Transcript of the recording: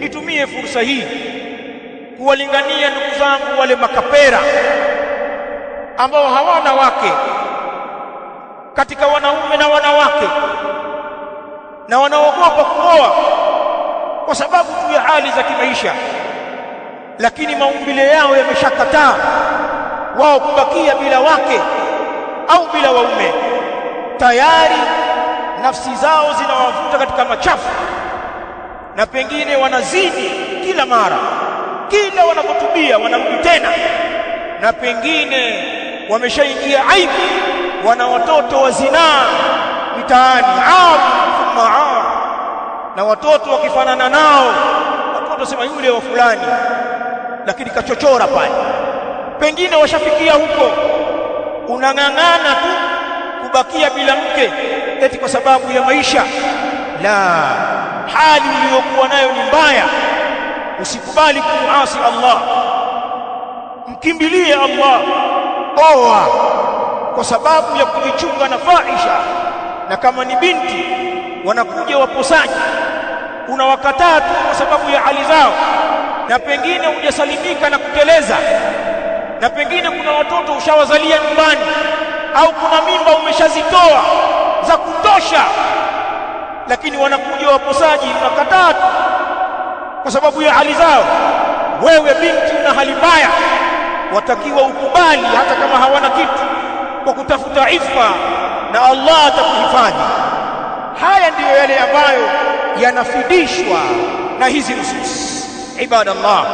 Nitumie fursa hii kuwalingania ndugu zangu wale makapera ambao hawana wake katika wanaume na wanawake, na wanaogopa kuoa kwa sababu tu ya hali za kimaisha, lakini maumbile yao yameshakataa wao kubakia bila wake au bila waume. Tayari nafsi zao zinawavuta katika machafu, na pengine wanazidi kila mara, kila wanapotubia wanarudi tena, na pengine wameshaingia aibu, wana watoto wa zinaa mitaani, na watoto wakifanana nao, watoto sema yule wa fulani, lakini kachochora pale. Pengine washafikia huko, unang'ang'ana tu kubakia bila mke eti kwa sababu ya maisha. La, hali uliyokuwa nayo ni mbaya. Usikubali kumuasi Allah, mkimbilie Allah. Oa kwa sababu ya kujichunga na fahisha, na kama ni binti wanakuja waposaji, unawakataa tu kwa sababu ya hali zao, na pengine hujasalimika na kuteleza, na pengine kuna watoto ushawazalia nyumbani, au kuna mimba umeshazitoa za kutosha, lakini wanakuja waposaji, unakataa tu kwa sababu ya hali zao. Wewe binti una hali mbaya, watakiwa ukubali hata kama hawana kitu, kwa kutafuta ifa, na Allah atakuhifadhi. Haya ndiyo yale ambayo yanafidishwa na hizi nusus. Ibadallah,